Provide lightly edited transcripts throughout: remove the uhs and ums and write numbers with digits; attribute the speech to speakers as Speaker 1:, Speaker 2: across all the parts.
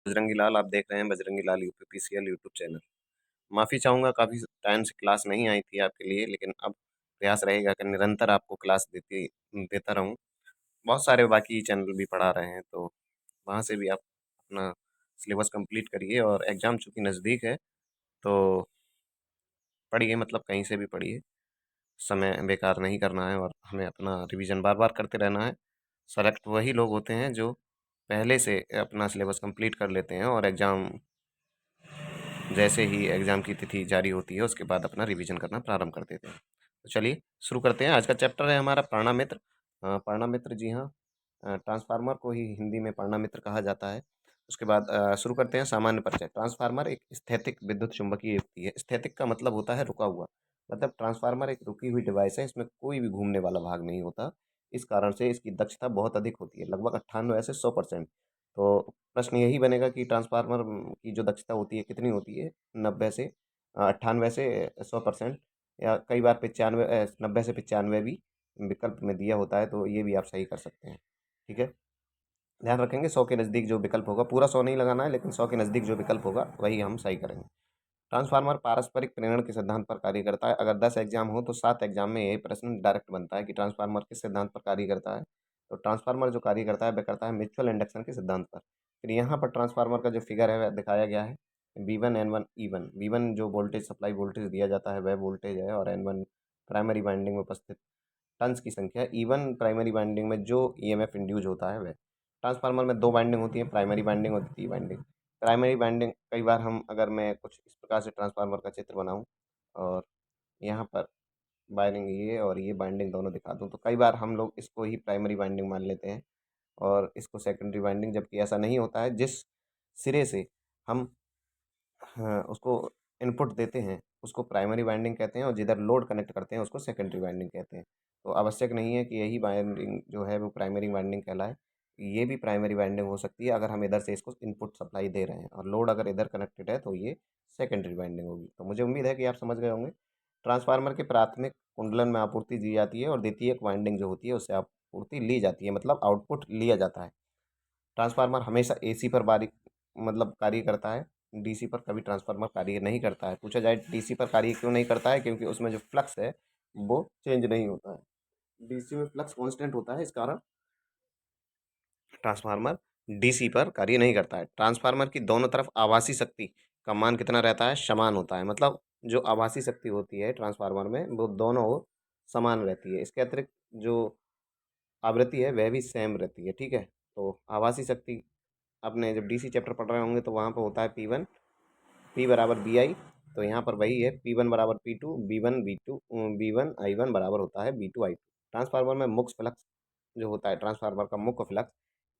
Speaker 1: बजरंगी लाल, आप देख रहे हैं बजरंगी लाल यूपीपीसीएल यूट्यूब चैनल। माफ़ी चाहूँगा, काफ़ी टाइम से क्लास नहीं आई थी आपके लिए, लेकिन अब प्रयास रहेगा कि निरंतर आपको क्लास देता रहूँ। बहुत सारे बाकी चैनल भी पढ़ा रहे हैं, तो वहाँ से भी आप अपना सिलेबस कंप्लीट करिए और एग्ज़ाम चूँकि नज़दीक है, तो पढ़िए, मतलब कहीं से भी पढ़िए। समय बेकार नहीं करना है और हमें अपना रिवीजन बार-बार करते रहना है। सेलेक्ट वही लोग होते हैं जो पहले से अपना सिलेबस कंप्लीट कर लेते हैं और जैसे ही एग्ज़ाम की तिथि जारी होती है, उसके बाद अपना रिवीजन करना प्रारंभ कर देते हैं। तो चलिए शुरू करते हैं। आज का चैप्टर है हमारा प्राणमित्र। प्राणमित्र, जी हाँ, ट्रांसफ़ार्मर को ही हिंदी में प्राणमित्र कहा जाता है। उसके बाद शुरू करते हैं सामान्य परिचय। ट्रांसफ़ार्मर एक स्थैतिक विद्युत चुम्बकीय युक्ति है। स्थैतिक का मतलब होता है रुका हुआ। मतलब ट्रांसफ़ार्मर एक रुकी हुई डिवाइस है, इसमें कोई भी घूमने वाला भाग नहीं होता। इस कारण से इसकी दक्षता बहुत अधिक होती है, लगभग 98 से 100%। तो प्रश्न यही बनेगा कि ट्रांसफ़ार्मर की जो दक्षता होती है कितनी होती है? 90 से 98 से 100%, या कई बार 95 90 से 95 भी विकल्प में दिया होता है, तो ये भी आप सही कर सकते हैं। ठीक है? ध्यान रखेंगे 100 के नज़दीक जो विकल्प होगा, पूरा 100 नहीं लगाना है, लेकिन 100 के नज़दीक जो विकल्प होगा वही हम सही करेंगे। ट्रांसफार्मर पारस्परिक प्रेरण के सिद्धांत पर कार्य करता है। अगर 10 एग्जाम हो तो 7 एग्जाम में यही प्रश्न डायरेक्ट बनता है कि ट्रांसफार्मर किस सिद्धांत पर कार्य करता है। तो ट्रांसफार्मर जो कार्य करता है वह करता है म्यूचुअल इंडक्शन के सिद्धांत पर। फिर यहाँ पर ट्रांसफार्मर का जो फिगर है वह दिखाया गया है। V1 N1 E1, V1 जो वोल्टेज सप्लाई वोल्टेज दिया जाता है वह वोल्टेज है, और N1 प्राइमरी वाइंडिंग में उपस्थित टर्न्स की संख्या। E1 प्राइमरी वाइंडिंग में जो ईएमएफ इंड्यूज होता है वह। ट्रांसफार्मर में दो वाइंडिंग होती है, प्राइमरी वाइंडिंग और द्वितीय वाइंडिंग। प्राइमरी वाइंडिंग, कई बार हम, अगर मैं कुछ इस प्रकार से ट्रांसफार्मर का चित्र बनाऊं और यहाँ पर वायरिंग ये और ये बाइंडिंग दोनों दिखा दूं, तो कई बार हम लोग इसको ही प्राइमरी वाइंडिंग मान लेते हैं और इसको सेकेंडरी वाइंडिंग, जबकि ऐसा नहीं होता है। जिस सिरे से हम, हाँ, उसको इनपुट देते हैं उसको प्राइमरी वाइंडिंग कहते हैं, और जिधर लोड कनेक्ट करते हैं उसको सेकेंडरी वाइंडिंग कहते हैं। तो आवश्यक नहीं है कि यही वाइंडिंग जो है वो प्राइमरी वाइंडिंग कहलाए। ये भी प्राइमरी वाइंडिंग हो सकती है अगर हम इधर से इसको इनपुट सप्लाई दे रहे हैं, और लोड अगर इधर कनेक्टेड है तो ये सेकेंडरी वाइंडिंग होगी। तो मुझे उम्मीद है कि आप समझ गए होंगे। ट्रांसफार्मर के प्राथमिक कुंडलन में आपूर्ति दी जाती है और द्वितीयक वाइंडिंग जो होती है उससे आपूर्ति ली जाती है, मतलब आउटपुट लिया जाता है। ट्रांसफार्मर हमेशा एसी पर मतलब कार्य करता है, डीसी पर कभी ट्रांसफार्मर कार्य नहीं करता है। पूछा जाए डीसी पर कार्य क्यों नहीं करता है, क्योंकि उसमें जो फ्लक्स है वो चेंज नहीं होता है। डीसी में फ्लक्स कांस्टेंट होता है, इस कारण ट्रांसफार्मर डीसी पर कार्य नहीं करता है। ट्रांसफार्मर की दोनों तरफ आभासी शक्ति का मान कितना रहता है? समान होता है। मतलब जो आभासी शक्ति होती है ट्रांसफार्मर में वो दोनों ओर समान रहती है। इसके अतिरिक्त जो आवृत्ति है वह भी सेम रहती है। ठीक है? तो आभासी शक्ति, आपने जब डीसी चैप्टर पढ़ रहे होंगे तो वहाँ पर होता है P1, P बराबर BI। तो यहाँ पर वही है, P1 बराबर P2, B1 B2, B1 I1 बराबर होता है B2 I2। ट्रांसफार्मर में मुख्य फ्लक्स जो होता है, ट्रांसफार्मर का मुख्य फ्लक्स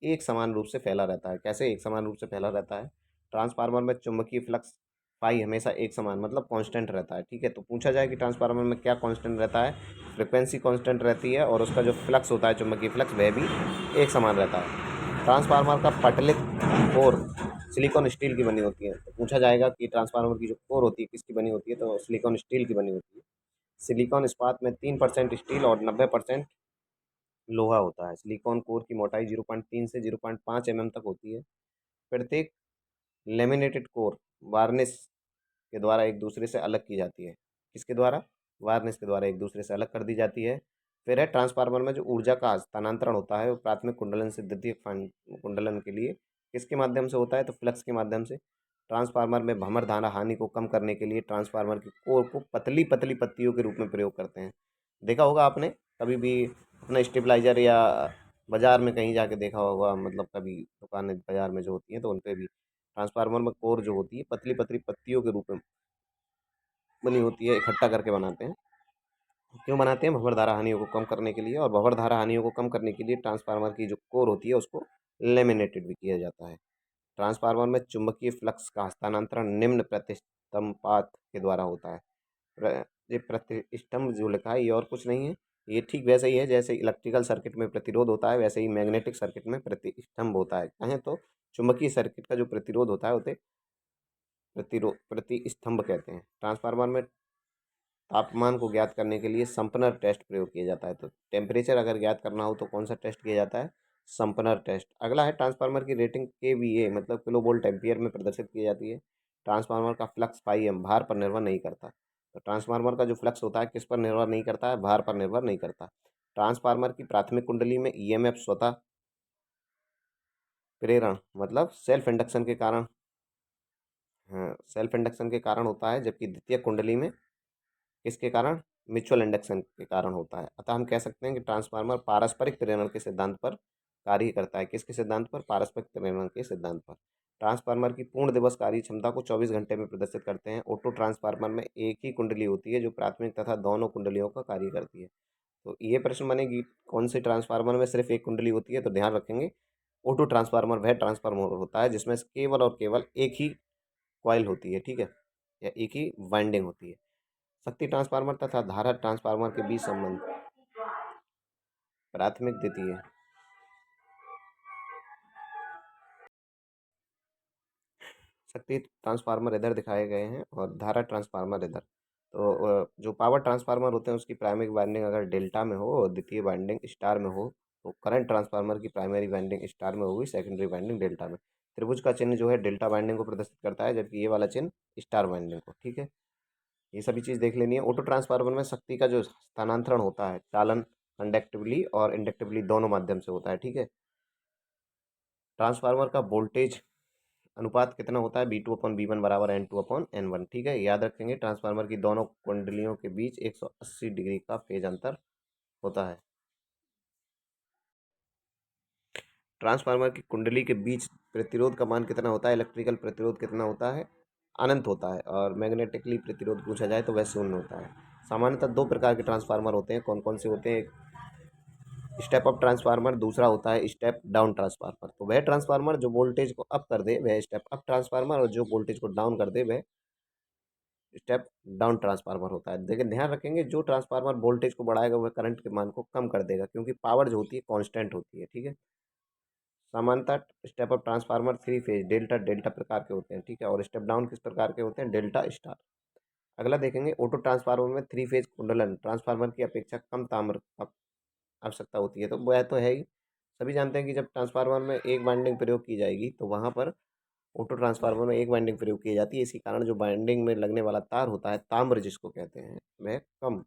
Speaker 1: एक समान रूप से फैला रहता है। कैसे एक समान रूप से फैला रहता है? ट्रांसफार्मर में चुंबकीय फ्लक्स फाई हमेशा एक समान, मतलब कांस्टेंट रहता है। ठीक है? तो पूछा जाए कि ट्रांसफार्मर में क्या कांस्टेंट रहता है? फ्रिक्वेंसी कांस्टेंट रहती है, और उसका जो फ्लक्स होता है चुंबकीय फ्लक्स वह भी एक समान रहता है। ट्रांसफार्मर का पटलित कोर सिलिकॉन स्टील की बनी होती है। तो पूछा जाएगा कि ट्रांसफार्मर की जो कोर होती है किसकी बनी होती है, तो सिलिकॉन स्टील की बनी होती है। सिलिकॉन इस्पात में 3% स्टील और 90% लोहा होता है। सिलिकॉन कोर की मोटाई 0.3 से 0.5 mm तक होती है। प्रत्येक लेमिनेटेड कोर वार्निश के द्वारा एक दूसरे से अलग की जाती है। किसके द्वारा? वार्निश के द्वारा एक दूसरे से अलग कर दी जाती है। फिर है ट्रांसफार्मर में जो ऊर्जा का हस्तांतरण होता है वो प्राथमिक कुंडलन से द्वितीयक कुंडलन के लिए किसके माध्यम से होता है? तो फ्लक्स के माध्यम से। ट्रांसफार्मर में भंवर धारा हानि को कम करने के लिए ट्रांसफार्मर की कोर को पतली पतली पत्तियों के रूप में प्रयोग करते हैं। देखा होगा आपने कभी भी अपना स्टेबलाइजर, या बाजार में कहीं जाके देखा होगा, मतलब कभी दुकानें बाजार में जो होती हैं तो उन पे भी ट्रांसफार्मर में कोर जो होती है पतली पतली पत्तियों के रूप में बनी होती है, इकट्ठा करके बनाते हैं। क्यों बनाते हैं? भंवर धारा हानियों को कम करने के लिए, और भंवर धारा हानियों को कम करने के लिए ट्रांसफार्मर की जो कोर होती है उसको लेमिनेटेड भी किया जाता है। ट्रांसफार्मर में चुंबकीय फ्लक्स का हस्तांतरण निम्न प्रतिस्तंभात के द्वारा होता है। ये प्रतिस्तंभ जो लिखा है ये और कुछ नहीं है, ये ठीक वैसे ही है जैसे इलेक्ट्रिकल सर्किट में प्रतिरोध होता है, वैसे ही मैग्नेटिक सर्किट में प्रतिस्तंभ होता है। कहें तो चुंबकीय सर्किट का जो प्रतिरोध होता है उसे प्रतिस्तंभ कहते हैं। ट्रांसफार्मर में तापमान को ज्ञात करने के लिए संपनर टेस्ट प्रयोग किया जाता है। तो टेम्परेचर अगर ज्ञात करना हो तो कौन सा टेस्ट किया जाता है? संपनर टेस्ट। अगला है ट्रांसफार्मर की रेटिंग केवीए मतलब किलो वोल्ट एम्पियर में प्रदर्शित की जाती है। ट्रांसफार्मर का फ्लक्स पाई एम भार पर निर्भर नहीं करता। तो ट्रांसफार्मर का जो फ्लक्स होता है किस पर निर्भर नहीं करता है, भार पर निर्भर नहीं करता। ट्रांसफार्मर की प्राथमिक कुंडली में ईएमएफ स्वतः प्रेरण मतलब सेल्फ इंडक्शन के कारण, हाँ सेल्फ इंडक्शन के कारण होता है, जबकि द्वितीय कुंडली में किसके कारण, म्यूचुअल इंडक्शन के कारण होता है। अतः हम कह सकते हैं कि ट्रांसफार्मर पारस्परिक प्रेरण के सिद्धांत पर कार्य करता है। किसके सिद्धांत पर, पारस्परिक प्रेरण के सिद्धांत पर। ट्रांसफार्मर की पूर्ण दिवस कार्य क्षमता को 24 घंटे में प्रदर्शित करते हैं। ऑटो ट्रांसफार्मर में एक ही कुंडली होती है जो प्राथमिक तथा दोनों कुंडलियों का कार्य करती है। तो ये प्रश्न बनेगी कौन से ट्रांसफार्मर में सिर्फ एक कुंडली होती है, तो ध्यान रखेंगे ऑटो ट्रांसफार्मर वह ट्रांसफार्मर होता है जिसमें केवल और केवल एक ही कॉइल होती है, ठीक है, या एक ही वाइंडिंग होती है। शक्ति ट्रांसफार्मर तथा धारा ट्रांसफार्मर के बीच संबंध, प्राथमिक द्वितीय, शक्ति ट्रांसफार्मर इधर दिखाए गए हैं और धारा ट्रांसफार्मर इधर। तो जो पावर ट्रांसफार्मर होते हैं उसकी प्राइमरी वाइंडिंग अगर डेल्टा में हो और द्वितीय वाइंडिंग स्टार में हो, तो करंट ट्रांसफार्मर की प्राइमरी वाइंडिंग स्टार में होगी, सेकेंडरी वाइंडिंग डेल्टा में। त्रिभुज का चिन्ह जो है डेल्टा वाइंडिंग को प्रदर्शित करता है, जबकि ये वाला चिन्ह स्टार वाइंडिंग को, ठीक है। ये सभी चीज़ देख लेनी है। ऑटो ट्रांसफार्मर में शक्ति का जो स्थानांतरण होता है चालन कंडक्टिवली और इंडक्टिवली दोनों माध्यम से होता है, ठीक है। ट्रांसफार्मर का वोल्टेज अनुपात कितना होता है, V2/V1 बराबर N2/N1, ठीक है। याद रखेंगे ट्रांसफार्मर की दोनों कुंडलियों के बीच 180 डिग्री का फेज अंतर होता है। ट्रांसफार्मर की कुंडली के बीच प्रतिरोध का मान कितना होता है, इलेक्ट्रिकल प्रतिरोध कितना होता है, अनंत होता है। और मैग्नेटिकली प्रतिरोध पूछा जाए तो वह शून्य होता है। सामान्यतः दो प्रकार के ट्रांसफार्मर होते हैं, कौन कौन से होते हैं, स्टेप अप ट्रांसफार्मर, दूसरा होता है स्टेप डाउन ट्रांसफार्मर। तो वह ट्रांसफार्मर जो वोल्टेज को अप कर दे वह स्टेप अप ट्रांसफार्मर, और जो वोल्टेज को डाउन कर दे वह स्टेप डाउन ट्रांसफार्मर होता है। लेकिन ध्यान रखेंगे जो ट्रांसफार्मर वोल्टेज को बढ़ाएगा वह करंट के मान को कम कर देगा, क्योंकि पावर जो होती है कांस्टेंट होती है, ठीक है। सामान्यतः step up transformer three phase delta delta प्रकार के होते हैं, ठीक है, और स्टेप डाउन किस प्रकार के होते हैं, डेल्टा स्टार। अगला देखेंगे ऑटो ट्रांसफार्मर में थ्री फेज कुंडलन ट्रांसफार्मर की अपेक्षा कम ताम्र आवश्यकता होती है। तो वह तो है ही, सभी जानते हैं कि जब ट्रांसफार्मर में एक वाइंडिंग प्रयोग की जाएगी तो वहाँ पर ऑटो ट्रांसफार्मर में एक वाइंडिंग प्रयोग की जाती है। इसी कारण जो वाइंडिंग में लगने वाला तार होता है ताम्र जिसको कहते हैं, वह कम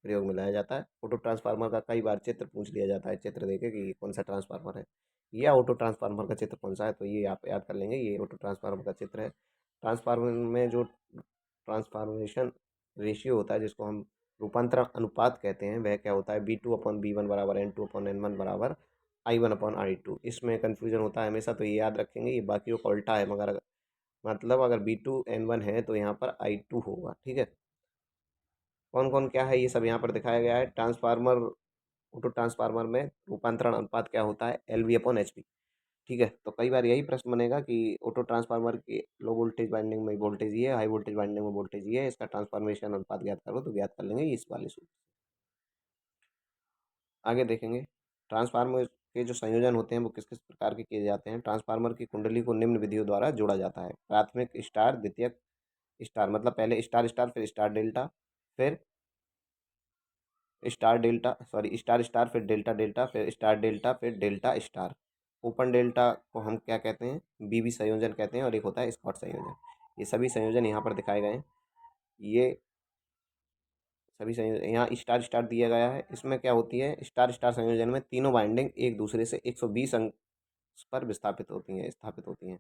Speaker 1: प्रयोग में लाया जाता है। ऑटो ट्रांसफार्मर का कई बार चित्र पूछ लिया जाता है, चित्र देके कि ये कौन सा ट्रांसफार्मर है, या ऑटो ट्रांसफार्मर का चित्र कौन सा है, तो ये आप याद कर लेंगे, ये ऑटो ट्रांसफार्मर का चित्र है। ट्रांसफार्मर में जो ट्रांसफॉर्मेशन रेशियो होता है जिसको हम रूपांतरण अनुपात कहते हैं, वह क्या होता है, V2/V1 बराबर N2/N1 बराबर I1/I2। इसमें कन्फ्यूजन होता है हमेशा, तो ये याद रखेंगे, ये बाकी का उल्टा है, मगर मतलब अगर V2N1 है तो यहाँ पर I2 होगा, ठीक है। कौन कौन क्या है ये सब यहाँ पर दिखाया गया है। ट्रांसफार्मर, ऑटो ट्रांसफार्मर में रूपांतरण अनुपात क्या होता है, LV/HP, ठीक है। तो कई बार यही प्रश्न बनेगा कि ऑटो ट्रांसफार्मर के लो वोल्टेज वाइंडिंग में वोल्टेज ये है, हाई वोल्टेज वाइंडिंग में वोल्टेज ये है, इसका ट्रांसफॉर्मेशन अनुपात ज्ञात करो, तो ज्ञात कर लेंगे इस वाले सूत्र। आगे देखेंगे ट्रांसफार्मर के जो संयोजन होते हैं वो किस किस प्रकार के किए जाते हैं। ट्रांसफार्मर की कुंडली को निम्न विधियों द्वारा जोड़ा जाता है। प्राथमिक स्टार, द्वितीयक स्टार मतलब पहले स्टार स्टार फिर स्टार डेल्टा, फिर star delta, sorry star star फिर डेल्टा डेल्टा फिर स्टार डेल्टा फिर डेल्टा स्टार। ओपन डेल्टा को हम क्या कहते हैं, बीबी संयोजन कहते हैं, और एक होता है स्कॉट संयोजन। ये सभी संयोजन यहाँ पर दिखाए गए हैं। ये सभी संयोजन यहाँ स्टार स्टार दिया गया है। इसमें क्या होती है, स्टार स्टार संयोजन में तीनों वाइंडिंग एक दूसरे से 120 अंक पर विस्थापित होती हैं, स्थापित होती हैं।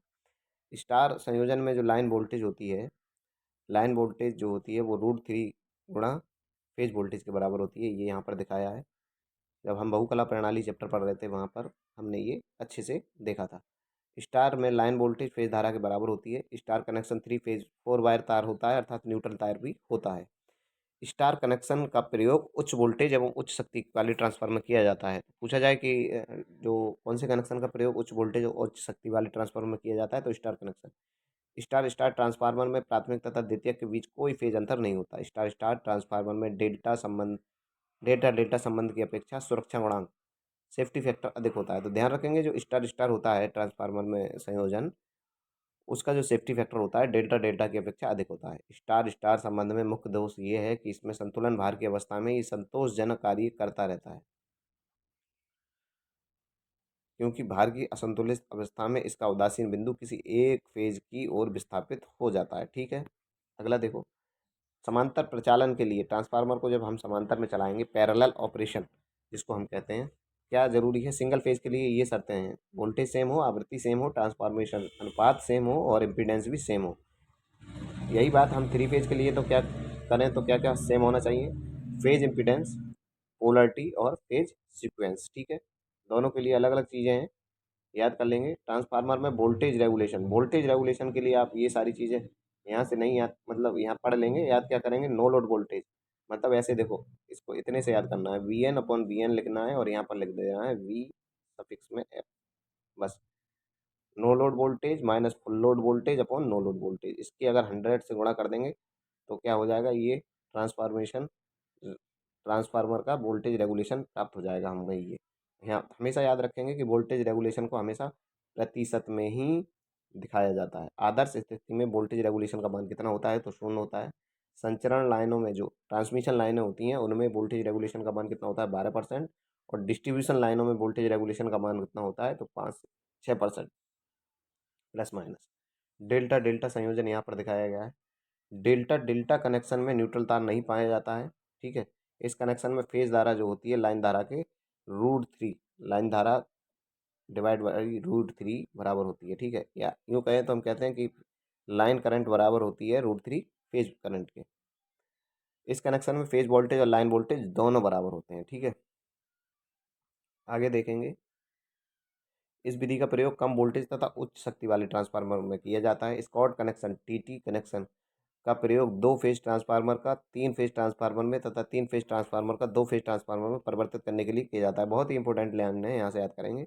Speaker 1: स्टार संयोजन में जो लाइन वोल्टेज होती है, लाइन वोल्टेज जो होती है वो √3 गुणा फेज वोल्टेज के बराबर होती है। ये यहाँ पर दिखाया है, जब हम बहुकला प्रणाली चैप्टर पढ़ रहे थे वहाँ पर हमने ये अच्छे से देखा था। स्टार में लाइन वोल्टेज फेज धारा के बराबर होती है। Star connection three phase 4 wire तार होता है, अर्थात न्यूट्रल तार भी होता है। स्टार कनेक्शन का प्रयोग उच्च वोल्टेज एवं उच्च शक्ति वाले ट्रांसफार्मर में किया जाता है। पूछा जाए कि जो कौन से कनेक्शन का प्रयोग उच्च वोल्टेज और उच्च शक्ति वाले ट्रांसफार्मर में किया जाता है, तो star connection. Star star transformer में प्राथमिक तथा द्वितीयक के बीच कोई फेज अंतर नहीं होता। स्टार स्टार ट्रांसफार्मर में डेल्टा डेल्टा संबंध की अपेक्षा सुरक्षा गुणांक, सेफ्टी फैक्टर अधिक होता है। तो ध्यान रखेंगे जो स्टार स्टार होता है ट्रांसफार्मर में संयोजन, उसका जो सेफ्टी फैक्टर होता है डेल्टा डेल्टा की अपेक्षा अधिक होता है। स्टार स्टार संबंध में मुख्य दोष ये है कि इसमें संतुलन भार की अवस्था में ये संतोषजनक कार्य करता रहता है। क्योंकि भार की असंतुलित अवस्था में इसका उदासीन बिंदु किसी एक फेज की ओर विस्थापित हो जाता है। ठीक है, अगला देखो, समांतर प्रचालन के लिए ट्रांसफार्मर को जब हम समांतर में चलाएंगे, पैरेलल ऑपरेशन जिसको हम कहते हैं, क्या जरूरी है? सिंगल फेज के लिए ये शर्तें हैं: वोल्टेज सेम हो, आवृत्ति सेम हो, ट्रांसफॉर्मेशन अनुपात सेम हो और इम्पीडेंस भी सेम हो। यही बात हम थ्री फेज के लिए तो क्या करें, तो क्या क्या सेम होना चाहिए? फेज इम्पीडेंस, पोलरिटी और फेज सीक्वेंस। ठीक है, दोनों के लिए अलग अलग चीज़ें हैं, याद कर लेंगे। ट्रांसफार्मर में वोल्टेज रेगुलेशन, वोल्टेज रेगुलेशन के लिए आप ये सारी चीज़ें यहाँ से नहीं याद, मतलब यहाँ पढ़ लेंगे, याद क्या करेंगे? No load voltage. मतलब ऐसे देखो, इसको इतने से याद करना है, V N upon V N लिखना है और यहाँ पर लिख देना है वी सफिक्स में एफ, बस। No load voltage minus full load voltage upon no load voltage, इसकी अगर 100 से गुणा कर देंगे तो क्या हो जाएगा? ये ट्रांसफॉर्मेशन, ट्रांसफार्मर का वोल्टेज रेगुलेशन प्राप्त हो जाएगा। हम वही ये यहाँ हमेशा याद रखेंगे कि वोल्टेज रेगुलेशन को हमेशा प्रतिशत में ही दिखाया जाता है। आदर्श स्थिति में वोल्टेज रेगुलेशन का मान कितना होता है? तो 0 होता है। संचरण लाइनों में, जो ट्रांसमिशन लाइनें होती हैं, उनमें वोल्टेज रेगुलेशन का मान कितना होता है? 12%। और डिस्ट्रीब्यूशन लाइनों में वोल्टेज रेगुलेशन का मान कितना होता है? तो 5 से 6% प्लस माइनस। डेल्टा डेल्टा संयोजन यहाँ पर दिखाया गया है। डेल्टा डेल्टा कनेक्शन में न्यूट्रल तार नहीं पाया जाता है। ठीक है, इस कनेक्शन में फेज धारा जो होती है लाइन धारा के √3, लाइन धारा डिवाइड बाई √3 बराबर होती है। ठीक है, या यूँ कहें तो हम कहते हैं कि लाइन करंट बराबर होती है √3 फेज करंट के। इस कनेक्शन में फेज वोल्टेज और लाइन वोल्टेज दोनों बराबर होते हैं। ठीक है, आगे देखेंगे। इस विधि का प्रयोग कम वोल्टेज तथा उच्च शक्ति वाले ट्रांसफार्मर में किया जाता है। स्कॉट कनेक्शन, टीटी कनेक्शन का प्रयोग दो फेज ट्रांसफार्मर का तीन फेज ट्रांसफार्मर में तथा तीन फेज ट्रांसफार्मर का दो फेज ट्रांसफार्मर में परिवर्तित करने के लिए किया जाता है। बहुत ही इंपॉर्टेंट लाइन है, यहाँ से याद करेंगे।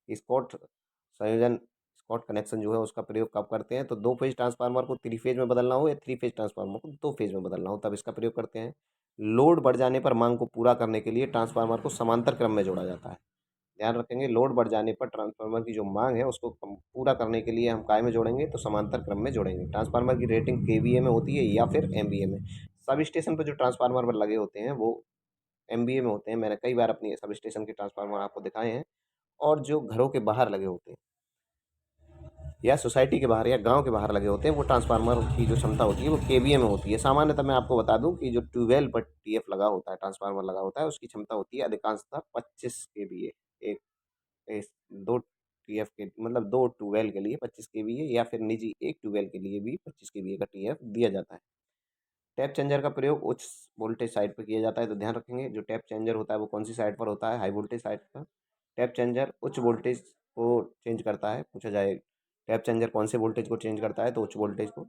Speaker 1: स्कॉट संयोजन, स्कॉट कनेक्शन जो है उसका प्रयोग कब करते हैं? तो दो फेज ट्रांसफार्मर को थ्री फेज में बदलना हो या थ्री फेज ट्रांसफार्मर को दो फेज में बदलना हो, तब इसका प्रयोग करते हैं। लोड बढ़ जाने पर मांग को पूरा करने के लिए ट्रांसफार्मर को समांतर क्रम में जोड़ा जाता है। ध्यान रखेंगे, लोड बढ़ जाने पर ट्रांसफार्मर की जो मांग है उसको पूरा करने के लिए हम काय में जोड़ेंगे? तो समांतर क्रम में जोड़ेंगे। ट्रांसफार्मर की रेटिंग केवीए में होती है या फिर एमवीए में। सब स्टेशन पर जो ट्रांसफार्मर पर लगे होते हैं वो एमवीए में होते हैं। मैंने कई बार अपनी सब स्टेशन के ट्रांसफार्मर आपको दिखाए हैं। और जो घरों के बाहर लगे होते हैं या सोसाइटी के बाहर या गांव के बाहर लगे होते हैं, वो ट्रांसफार्मर की जो क्षमता होती है वो केवीए में होती है। सामान्यतः मैं आपको बता दूं कि जो 12 पर टीएफ लगा होता है, ट्रांसफार्मर लगा होता है, उसकी क्षमता होती है अधिकांशतः 25 केवीए। एक दो टीएफ के मतलब दो ट्यूबवेल के लिए 25 केवीए या फिर निजी एक ट्यूबवेल के लिए भी 25 केवीए का टीएफ दिया जाता है। टैप चेंजर का प्रयोग उच्च वोल्टेज साइड पर किया जाता है। तो ध्यान रखेंगे, जो टैप चेंजर होता है वो कौन सी साइड पर होता है? हाई वोल्टेज साइड पर। टैप चेंजर उच्च वोल्टेज को चेंज करता है। पूछा जाए टैप चेंजर कौन से वोल्टेज को चेंज करता है? तो उच्च वोल्टेज को।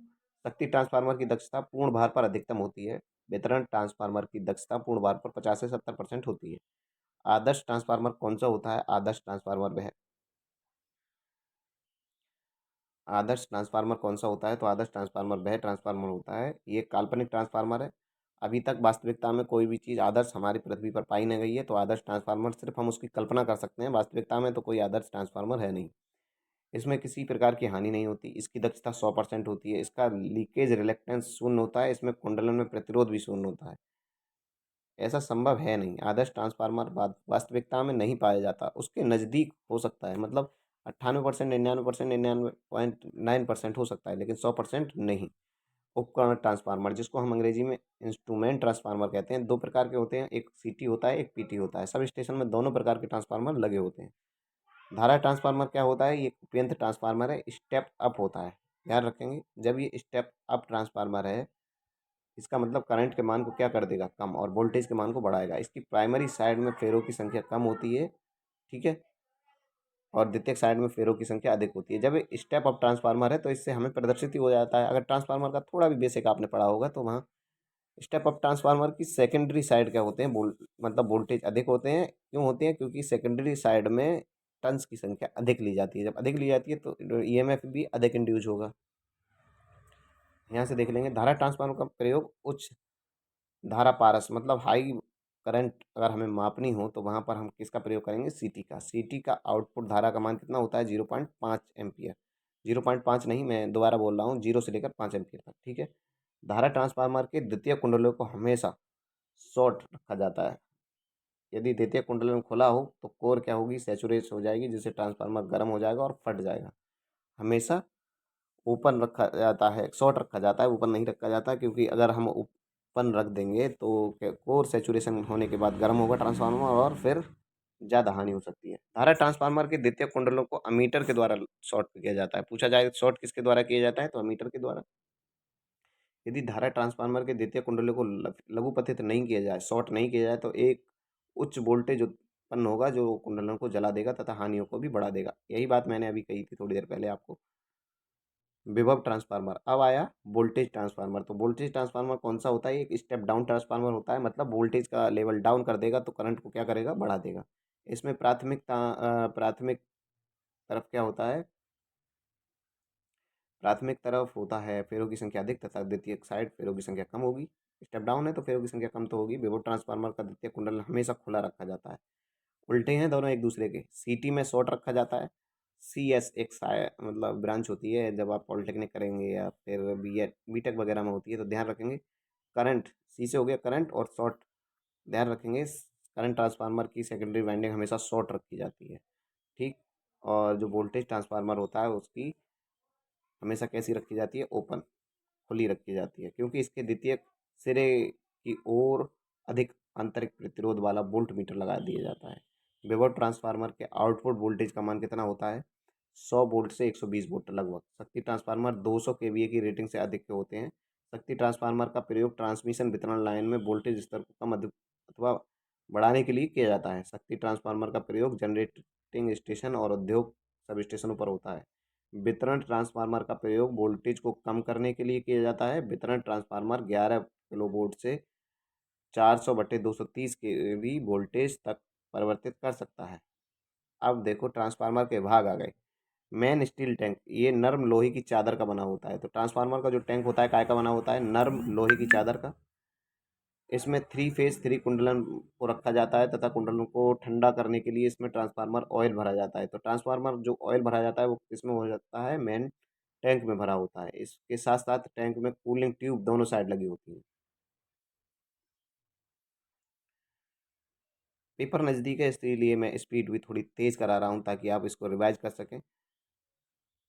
Speaker 1: शक्ति ट्रांसफार्मर की दक्षता पूर्ण भार पर अधिकतम होती है। वितरण ट्रांसफार्मर की दक्षता पूर्ण भार पर 50 से 70% होती है। आदर्श ट्रांसफार्मर कौन सा होता है? आदर्श ट्रांसफार्मर वह आदर्श ट्रांसफार्मर कौन सा होता है? तो आदर्श ट्रांसफार्मर वह ट्रांसफार्मर होता है, ये काल्पनिक ट्रांसफार्मर है। अभी तक वास्तविकता में कोई भी चीज़ आदर्श हमारी पृथ्वी पर पाई नहीं गई है। तो आदर्श ट्रांसफार्मर सिर्फ हम उसकी कल्पना कर सकते हैं, वास्तविकता में तो कोई आदर्श ट्रांसफार्मर है नहीं। इसमें किसी प्रकार की हानि नहीं होती। इसकी दक्षता 100% होती है। इसका लीकेज रिलेक्टेंस शून्य होता है। इसमें कुंडलन में प्रतिरोध भी शून्य होता है। ऐसा संभव है नहीं। आदर्श ट्रांसफार्मर वास्तविकता में नहीं पाया जाता। उसके नज़दीक हो सकता है, मतलब 98%, 99%, 99.9% हो सकता है, लेकिन 100% नहीं। उपकरण ट्रांसफार्मर, जिसको हम अंग्रेजी में इंस्ट्रूमेंट ट्रांसफार्मर कहते हैं, दो प्रकार के होते हैं, एक सीटी होता है, एक पीटी होता है। सब स्टेशन में दोनों प्रकार के ट्रांसफार्मर लगे होते हैं। धारा ट्रांसफार्मर क्या होता है? ये उपेंद्र ट्रांसफार्मर है, स्टेप अप होता है। ध्यान रखेंगे, जब ये स्टेप अप ट्रांसफार्मर है, इसका मतलब करंट के मान को क्या कर देगा? कम, और वोल्टेज के मान को बढ़ाएगा। इसकी प्राइमरी साइड में फेरों की संख्या कम होती है। ठीक है, और द्वितीयक साइड में फेरों की संख्या अधिक होती है। जब स्टेप अप ट्रांसफार्मर है तो इससे हमें प्रदर्शित ही हो जाता है। अगर ट्रांसफार्मर का थोड़ा भी बेसिक आपने पढ़ा होगा तो वहाँ स्टेप अप ट्रांसफार्मर की सेकेंडरी साइड क्या होते हैं? मतलब वोल्टेज अधिक होते हैं। क्यों होते हैं? क्योंकि सेकेंडरी साइड में टर्न्स की संख्या अधिक ली जाती है। जब अधिक ली जाती है तो ईएमएफ भी अधिक इंड्यूस होगा। यहाँ से देख लेंगे, धारा ट्रांसफार्मर का प्रयोग उच्च धारा पारस, मतलब हाई करंट अगर हमें मापनी हो तो वहाँ पर हम किसका प्रयोग करेंगे? सीटी का। सीटी का आउटपुट धारा का मान कितना होता है? 0.5 एम्पियर। 0.5 नहीं, मैं दोबारा बोल रहा हूँ, 0 से लेकर 5 एम्पियर तक। ठीक है, धारा ट्रांसफार्मर के द्वितीय कुंडलों को हमेशा शॉर्ट रखा जाता है। यदि द्वितीयक कुंडलन खुला हो तो कोर क्या होगी, सैचुरेट हो जाएगी, जिससे ट्रांसफार्मर गर्म हो जाएगा और फट जाएगा। हमेशा ओपन रखा जाता है, शॉर्ट रखा जाता है, ओपन नहीं रखा जाता, क्योंकि अगर हम ओपन रख देंगे तो कोर सैचुरेशन होने के बाद गर्म होगा ट्रांसफार्मर और फिर ज़्यादा हानि हो सकती है। धारा ट्रांसफार्मर के द्वितीयक कुंडलों को अमीटर के द्वारा शॉर्ट किया जाता है। पूछा जाए शॉर्ट किसके द्वारा किया जाता है, तो अमीटर के द्वारा। यदि धारा ट्रांसफार्मर के द्वितीयक कुंडलों को लघुपतित नहीं किया जाए, शॉर्ट नहीं किया जाए, तो एक उच्च वोल्टेज उत्पन्न होगा जो कुंडलों को जला देगा तथा हानियों को भी बढ़ा देगा। यही बात मैंने अभी कही थी थोड़ी देर पहले आपको। विभव ट्रांसफार्मर। अब आया वोल्टेज ट्रांसफार्मर। तो वोल्टेज ट्रांसफार्मर कौन सा होता है, एक स्टेप डाउन ट्रांसफार्मर होता है, मतलब वोल्टेज का लेवल डाउन कर देगा तो करंट को क्या करेगा, बढ़ा देगा। इसमें प्राथमिक तरफ क्या होता है, प्राथमिक तरफ होता है फेरों की संख्या अधिक तथा द्वितीयक साइड फेरों की संख्या कम होगी। स्टेप डाउन है तो फेरों की संख्या कम तो होगी। विभव ट्रांसफार्मर का द्वितीय कुंडल हमेशा खुला रखा जाता है। उल्टे हैं दोनों एक दूसरे के। सीटी में शॉर्ट रखा जाता है। सी एस एक मतलब ब्रांच होती है, जब आप पॉलिटेक्निक करेंगे या फिर बीटेक वगैरह में होती है तो ध्यान रखेंगे। करंट, सी से हो गया करंट, और शॉर्ट ध्यान रखेंगे, करंट ट्रांसफार्मर की सेकेंडरी वाइंडिंग हमेशा शॉर्ट रखी जाती है। ठीक। और जो वोल्टेज ट्रांसफार्मर होता है उसकी हमेशा कैसी रखी जाती है, ओपन, खुली रखी जाती है, क्योंकि इसके द्वितीयक सिरे की ओर अधिक आंतरिक प्रतिरोध वाला वोल्ट मीटर लगा दिया जाता है। विभव ट्रांसफार्मर के आउटपुट वोल्टेज का मान कितना होता है, 100 वोल्ट से 120 वोल्ट लगभग। शक्ति ट्रांसफार्मर 200 केवीए की रेटिंग से अधिक के होते हैं। शक्ति ट्रांसफार्मर का प्रयोग ट्रांसमिशन वितरण लाइन में वोल्टेज स्तर को कम अथवा बढ़ाने के लिए किया जाता है। शक्ति ट्रांसफार्मर का प्रयोग जनरेटिंग स्टेशन और उद्योग सब स्टेशनों पर होता है। वितरण ट्रांसफार्मर का प्रयोग वोल्टेज को कम करने के लिए किया जाता है। वितरण ट्रांसफार्मर 11 किलोवोल्ट से 400/230 के भी वोल्टेज तक परिवर्तित कर सकता है। अब देखो ट्रांसफार्मर के भाग आ गए। मेन स्टील टैंक, ये नर्म लोहे की चादर का बना होता है। तो ट्रांसफार्मर का जो टैंक होता है काय का बना होता है, नर्म लोहे की चादर का। इसमें थ्री फेज थ्री कुंडलन को रखा जाता है तथा कुंडलों को ठंडा करने के लिए इसमें ट्रांसफार्मर ऑयल भरा जाता है। तो ट्रांसफार्मर जो ऑयल भरा जाता है वो किसमें हो जाता है, मेन टैंक में भरा होता है। इसके साथ साथ टैंक में कूलिंग ट्यूब दोनों साइड लगी होती है। पेपर नज़दीक है इसलिए मैं स्पीड भी थोड़ी तेज़ करा रहा हूँ ताकि आप इसको रिवाइज कर सकें।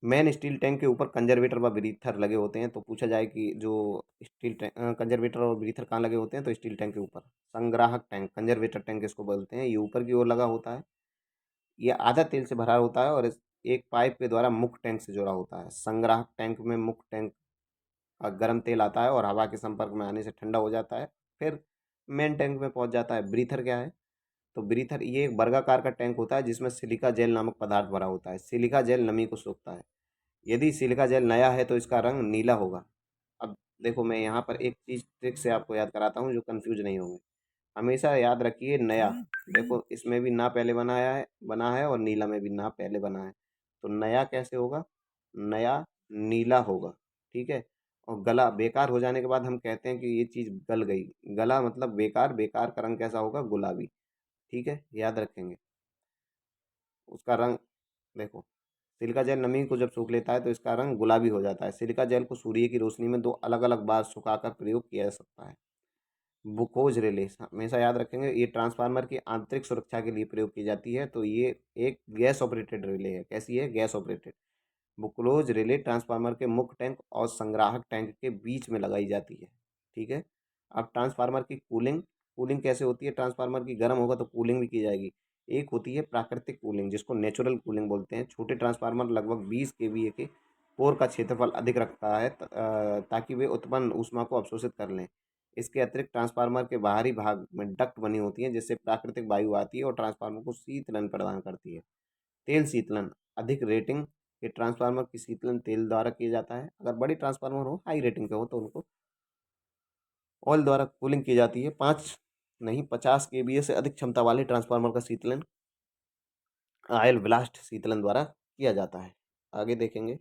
Speaker 1: मेन स्टील टैंक के ऊपर कंजर्वेटर व ब्रीथर लगे होते हैं। तो पूछा जाए कि जो स्टील टैंक, कंजर्वेटर और ब्रीथर कहाँ लगे होते हैं, तो स्टील टैंक के ऊपर। संग्राहक टैंक, कंजर्वेटर टैंक इसको बोलते हैं, ये ऊपर की ओर लगा होता है। ये आधा तेल से भरा होता है और एक पाइप के द्वारा मुख्य टैंक से जुड़ा होता है। संग्राहक टैंक में मुख्य टैंक का गर्म तेल आता है और हवा के संपर्क में आने से ठंडा हो जाता है, फिर मेन टैंक में पहुंच जाता है। ब्रीथर क्या है, तो ब्रीथर ये एक वर्गाकार का टैंक होता है जिसमें सिलिका जेल नामक पदार्थ भरा होता है। सिलिका जेल नमी को सोखता है। यदि सिलिका जेल नया है तो इसका रंग नीला होगा। अब देखो मैं यहाँ पर एक चीज़ ट्रिक से आपको याद कराता हूँ जो कंफ्यूज नहीं होंगे। हमेशा याद रखिए नया, देखो इसमें भी ना पहले बना है और नीला में भी ना पहले बना है। तो नया कैसे होगा, नया नीला होगा। ठीक है। और गला बेकार हो जाने के बाद हम कहते हैं कि ये चीज़ गल गई। गला मतलब बेकार, बेकार का रंग कैसा होगा, गुलाबी। ठीक है, याद रखेंगे उसका रंग। देखो सिलिका जेल नमी को जब सूख लेता है तो इसका रंग गुलाबी हो जाता है। सिलिका जेल को सूर्य की रोशनी में 2 अलग-अलग बार सुखाकर प्रयोग किया जा सकता है। ग्लूकोज रिले हमेशा याद रखेंगे, ये ट्रांसफार्मर की आंतरिक सुरक्षा के लिए प्रयोग की जाती है। तो ये एक गैस ऑपरेटेड रिले है। कैसी है, gas operated. Buchholz relay transformer के मुख्य टैंक और संग्राहक टैंक के बीच में लगाई जाती है। ठीक है। अब ट्रांसफार्मर की कूलिंग, कूलिंग कैसे होती है, ट्रांसफार्मर की गर्म होगा तो कूलिंग भी की जाएगी। एक होती है प्राकृतिक कूलिंग जिसको नेचुरल कूलिंग बोलते हैं। छोटे ट्रांसफार्मर लगभग 20 केवीए के कोर का क्षेत्रफल अधिक रखता है ताकि वे उत्पन्न ऊष्मा को अवशोषित कर लें। इसके अतिरिक्त ट्रांसफार्मर के बाहरी भाग में डक्ट बनी होती हैं जिससे प्राकृतिक वायु आती है और ट्रांसफार्मर को शीतलन प्रदान करती है। तेल शीतलन, अधिक रेटिंग के ट्रांसफार्मर की शीतलन तेल द्वारा किया जाता है। अगर बड़ी ट्रांसफार्मर हो, हाई रेटिंग के हो, तो उनको ऑयल द्वारा कूलिंग की जाती है। 5 नहीं 50 केवीए से अधिक क्षमता वाले ट्रांसफार्मर का शीतलन ऑयल ब्लास्ट शीतलन द्वारा किया जाता है। आगे देखेंगे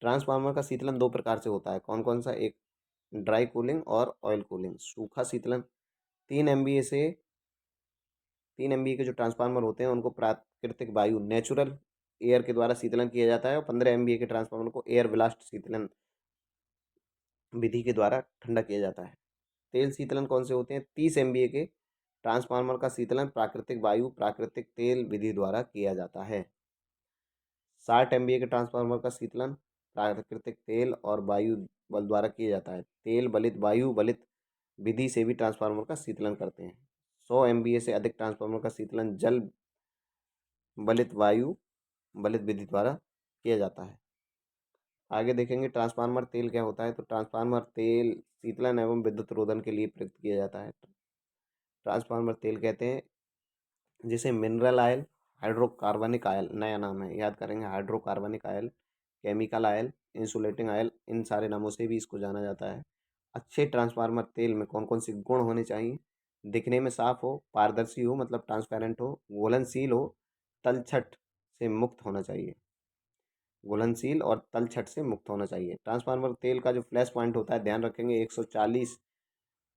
Speaker 1: ट्रांसफार्मर का शीतलन 2 प्रकार से होता है। कौन कौन सा, एक ड्राई कूलिंग और ऑयल कूलिंग। सूखा शीतलन, 3 MVA से 3 MVA के जो ट्रांसफार्मर होते हैं उनको प्राकृतिक वायु नेचुरल एयर के द्वारा शीतलन किया जाता है और 15 MVA के ट्रांसफार्मर को एयर ब्लास्ट शीतलन विधि के द्वारा ठंडा किया जाता है। तेल शीतलन कौन से होते हैं, 30 MVA के ट्रांसफार्मर का शीतलन प्राकृतिक वायु प्राकृतिक तेल विधि द्वारा किया जाता है। 60 MVA के ट्रांसफार्मर का शीतलन प्राकृतिक तेल और वायु बल द्वारा किया जाता है। तेल बलित वायु बलित विधि से भी ट्रांसफार्मर का शीतलन करते हैं। 100 MVA से अधिक ट्रांसफार्मर का शीतलन जल बलित वायु बलित विधि द्वारा किया जाता है। आगे देखेंगे ट्रांसफार्मर तेल क्या होता है। तो ट्रांसफार्मर तेल शीतलन एवं विद्युत रोधन के लिए प्रयुक्त किया जाता है। ट्रांसफार्मर तेल कहते हैं जिसे मिनरल ऑयल हाइड्रोकार्बनिक ऑयल, नया नाम है याद करेंगे, hydrocarbonic oil, chemical oil, insulating oil, इन सारे नामों से भी इसको जाना जाता है। अच्छे ट्रांसफार्मर तेल में कौन कौन से गुण होने चाहिए। दिखने में साफ हो, पारदर्शी हो मतलब ट्रांसपेरेंट हो, घुलनशील हो, तलछट से मुक्त होना चाहिए, घुलनशील और तलछट से मुक्त होना चाहिए। ट्रांसफार्मर तेल का जो फ्लैश पॉइंट होता है ध्यान रखेंगे 140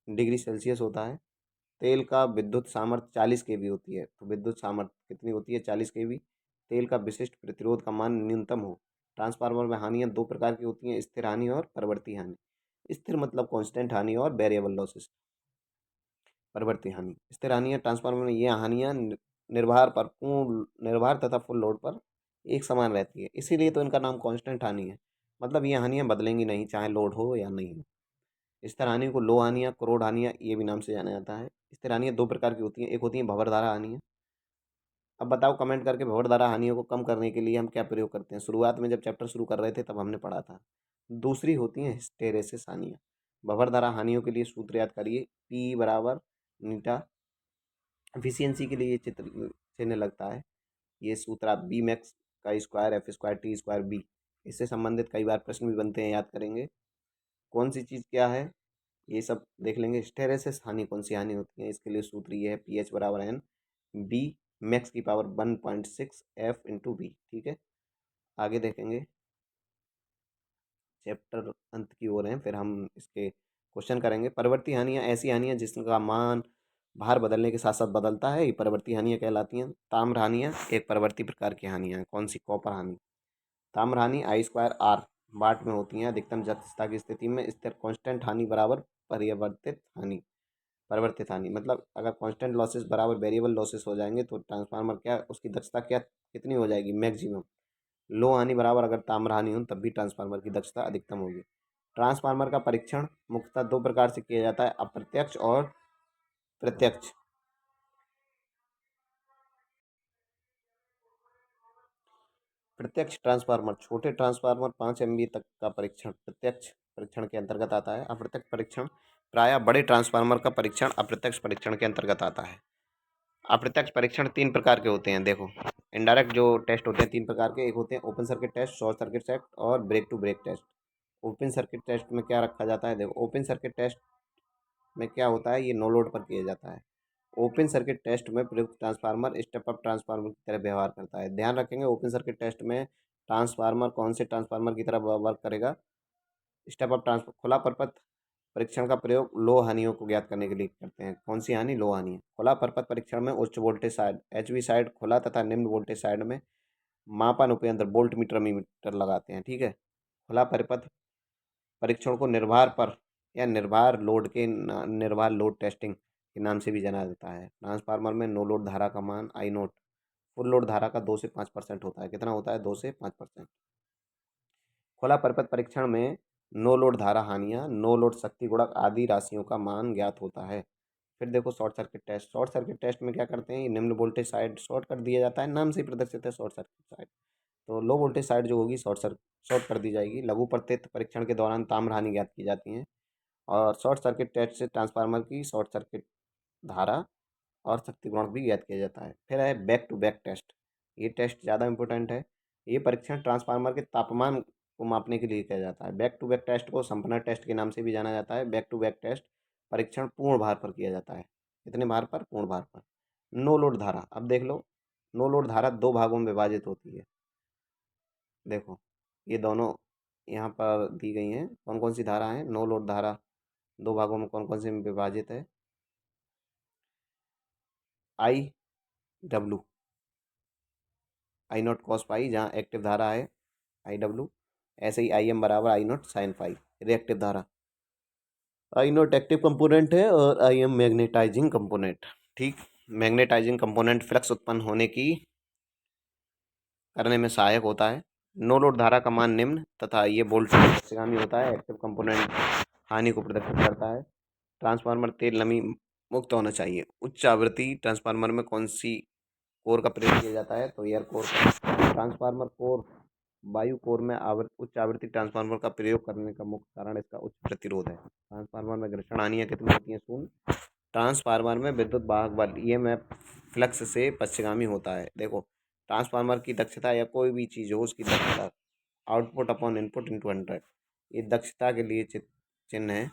Speaker 1: डिग्री सेल्सियस होता है। तेल का विद्युत सामर्थ्य 40 kV होती है। तो विद्युत सामर्थ्य कितनी होती है, 40 kV। तेल का विशिष्ट प्रतिरोध का मान न्यूनतम हो। ट्रांसफार्मर में हानियां दो प्रकार की होती हैं, स्थिर हानि और परिवर्ती हानि। स्थिर मतलब कांस्टेंट हानि और वेरिएबल लॉसेस। परिवर्ती हानि, स्थिर हानियां ट्रांसफार्मर में ये हानियां निर्भर पर पूर्ण निर्भर तथा फुल लोड पर एक समान रहती है, इसीलिए तो इनका नाम कांस्टेंट हानि है। मतलब ये हानियां बदलेंगी नहीं चाहे लोड हो या नहीं हो। स्थिर हानियों को लो हानियां, करोड़ हानियां ये भी नाम से जाना जाता है। स्थिर हानियां दो प्रकार की होती हैं, एक होती है भंवरधारा हानियां। अब बताओ कमेंट करके भंवरधारा हानियों को कम करने के लिए हम क्या प्रयोग करते हैं। शुरुआत में जब चैप्टर शुरू कर रहे थे तब हमने पढ़ा था। दूसरी होती है हिस्टेरेसिस हानियां। भंवरधारा हानियों के लिए सूत्र याद करिए, पी बराबर नीटा। एफिशिएंसी के लिए ये चित्र चिन्ह लगता है। ये सूत्र आप बी मैक्स का square F square T square B, इससे संबंधित कई बार प्रश्न भी बनते हैं, याद करेंगे। कौन सी चीज़ क्या है ये सब देख लेंगे। हिस्टेरेसिस हानि कौन सी हानि होती है, इसके लिए सूत्र ये है पी एच बराबर एन बी मैक्स की पावर 1.6 एफ इंटू बी। ठीक है, आगे देखेंगे। चैप्टर अंत की ओर हैं, फिर हम इसके क्वेश्चन करेंगे। परवर्ती हानियाँ ऐसी हानियाँ जिसका मान भार बदलने के साथ साथ बदलता है, ये परवर्ती हानियाँ कहलाती हैं। ताम्र हानियाँ एक परवर्ती प्रकार की हानियाँ हैं। कौन सी, कॉपर हानि। ताम्र हानि आई स्क्वायर आर वाट में होती हैं। अधिकतम जस्ता की स्थिति में स्थिर कांस्टेंट हानि बराबर परिवर्तित हानि। परिवर्तित हानि मतलब अगर कांस्टेंट लॉसेस बराबर वेरिएबल लॉसेस हो जाएंगे तो ट्रांसफार्मर क्या उसकी दक्षता क्या कितनी हो जाएगी, मैक्सिमम। लो हानि बराबर अगर ताम्र हानि हो तब भी ट्रांसफार्मर की दक्षता अधिकतम होगी। ट्रांसफार्मर का परीक्षण मुख्यतः दो प्रकार से किया जाता है, अप्रत्यक्ष और प्रत्यक्ष। प्रत्यक्ष ट्रांसफार्मर छोटे ट्रांसफार्मर 5 MVA तक का परीक्षण प्रत्यक्ष परीक्षण के अंतर्गत आता है। अप्रत्यक्ष परीक्षण प्रायः बड़े ट्रांसफार्मर का परीक्षण अप्रत्यक्ष परीक्षण के अंतर्गत आता है। अप्रत्यक्ष परीक्षण तीन प्रकार के होते हैं, देखो। इनडायरेक्ट जो टेस्ट होते हैं तीन प्रकार के, एक होते हैं open circuit test, short circuit test और break to break test. Open circuit test में क्या रखा जाता है, देखो। ओपन सर्किट टेस्ट में क्या होता है, ये नो लोड पर किया जाता है। ओपन सर्किट टेस्ट में प्रयुक्त ट्रांसफार्मर स्टेप अप ट्रांसफार्मर की तरह व्यवहार करता है। ध्यान रखेंगे ओपन सर्किट टेस्ट में ट्रांसफार्मर कौन से ट्रांसफार्मर की तरह वर्क करेगा, स्टेप अप ट्रांसफर। खुला परपथ परीक्षण का प्रयोग लो हानियों को ज्ञात करने के लिए करते हैं। कौन सी हानि, लो हानि। खुला परपथ परीक्षण में उच्च वोल्टेज साइड एचवी साइड खुला तथा निम्न वोल्टेज साइड में मापन उपयंत्र वोल्ट मीटर मीटर लगाते हैं। ठीक है, खुला परिपथ परीक्षण को निर्भर पर या निर्भर लोड के निर्भर लोड टेस्टिंग के नाम से भी जाना जाता है। ट्रांसफार्मर में नो लोड धारा का मान आई नोट फुल लोड धारा का 2 से 5% होता है। कितना होता है, 2 से 5%। खुला परिपथ परीक्षण में नो लोड धारा हानियाँ, नो लोड शक्ति गुणक आदि राशियों का मान ज्ञात होता है। फिर देखो short circuit test. Short circuit test में क्या करते हैं, ये निम्न वोल्टेज साइड शॉर्ट कर दिया जाता है, नाम से ही प्रदर्शित है शॉर्ट सर्किट साइड। तो लो वोल्टेज साइड जो होगी शॉर्ट कर दी जाएगी। लघु प्रत्येक परीक्षण के दौरान ताम्र हानि ज्ञात की जाती है। और शॉर्ट सर्किट टेस्ट से ट्रांसफार्मर की शॉर्ट सर्किट धारा और शक्ति गुणक भी ज्ञात किया जाता है। फिर है बैक टू बैक टेस्ट। ये टेस्ट ज़्यादा इंपॉर्टेंट है। ये परीक्षण ट्रांसफार्मर के तापमान को मापने के लिए किया जाता है। बैक टू बैक टेस्ट को संपन्ना टेस्ट के नाम से भी जाना जाता है। बैक टू बैक टेस्ट परीक्षण पूर्ण भार पर किया जाता है। कितने भार पर, पूर्ण भार पर। नो लोड धारा, अब देख लो। नो लोड धारा दो भागों में विभाजित होती है। देखो ये दोनों यहाँ पर दी गई हैं, कौन कौन सी धारा है। नो लोड धारा दो भागों में कौन कौन से में विभाजित है। I W, I not cos phi जहाँ एक्टिव धारा है आई डब्लू। ऐसे ही आई एम बराबर आई नॉट साइन फाई रिएक्टिव धारा। आई नॉट एक्टिव कंपोनेंट है और आई एम मैग्नेटाइजिंग कंपोनेंट। ठीक। मैग्नेटाइजिंग कंपोनेंट फ्लक्स उत्पन्न होने की करने में सहायक होता है। नो लोड धारा का मान निम्न तथा ये वोल्टेज पक्षगामी होता है। एक्टिव कंपोनेंट हानि को प्रदर्शित करता है। ट्रांसफार्मर तेल नमी मुक्त होना चाहिए। उच्च आवृत्ति ट्रांसफार्मर में कौन सी कोर का प्रयोग किया जाता है? तो एयर कोर का। ट्रांसफार्मर कोर वायु कोर में उच्च आवृत्ति ट्रांसफार्मर का प्रयोग करने का मुख्य कारण इसका उच्च प्रतिरोध है। ट्रांसफार्मर में घर्षण हानियाँ कितनी होती हैं? शून्य। ट्रांसफार्मर में विद्युत वाहक बल ईएमएफ फ्लक्स से पश्चिगामी होता है। देखो, ट्रांसफार्मर की दक्षता या कोई भी चीज़ हो उसकी दक्षता आउटपुट अपॉन इनपुट इंटू 100, ये दक्षता के लिए चिन्ह है।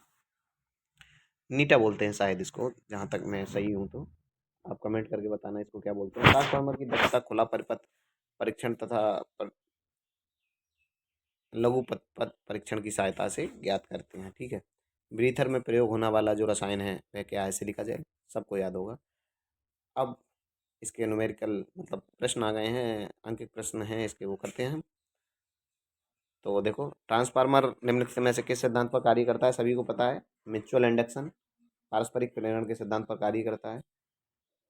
Speaker 1: नीटा बोलते हैं शायद इसको, जहाँ तक मैं सही हूँ तो आप कमेंट करके बताना इसको क्या बोलते हैं। ट्रांसफार्मर की दक्षता खुला परिपथ परीक्षण तथा लघु पथ परीक्षण की सहायता से ज्ञात करते हैं। ठीक है। ब्रीथर में प्रयोग होने वाला जो रसायन है वह क्या है? सिलिका जेल, सबको याद होगा। अब इसके न्यूमेरिकल मतलब प्रश्न आ गए हैं, अंकित प्रश्न हैं इसके, वो करते हैं हम। तो देखो, ट्रांसफार्मर निम्नलिखित में से किस सिद्धांत पर कार्य करता है? सभी को पता है, म्यूचुअल इंडक्शन, पारस्परिक प्रेरण के सिद्धांत पर कार्य करता है।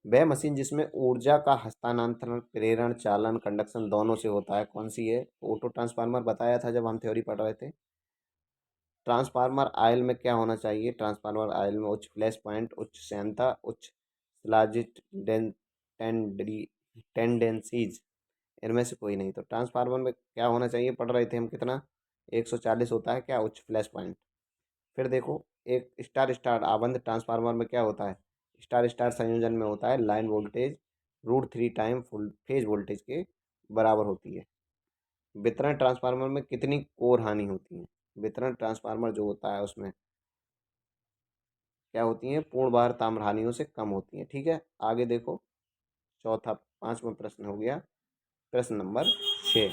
Speaker 1: वह मशीन जिसमें ऊर्जा का हस्तांतरण प्रेरण चालन कंडक्शन दोनों से होता है, कौन सी है? ऑटो ट्रांसफार्मर बताया था जब हम थ्योरी पढ़ रहे थे। ट्रांसफार्मर आयल में क्या होना चाहिए? ट्रांसफार्मर आयल में उच्च फ्लैश पॉइंट, उच्च श्यानता, उच्च स्लाजिट टेंडेंसीज, इनमें से कोई नहीं। तो ट्रांसफार्मर में क्या होना चाहिए? पढ़ रहे थे हम कितना, 140 होता है क्या? उच्च फ्लैश पॉइंट। फिर देखो, एक स्टार स्टार आबंध ट्रांसफार्मर में क्या होता है? स्टार स्टार संयोजन में होता है line voltage √3 time full phase voltage के बराबर होती है। वितरण ट्रांसफार्मर में कितनी कोर हानि होती है? वितरण ट्रांसफार्मर जो होता है उसमें क्या होती हैं? पूर्ण भार ताम्र हानियों से कम होती हैं। ठीक है, आगे देखो, चौथा पांचवा प्रश्न हो गया। प्रश्न नंबर 6।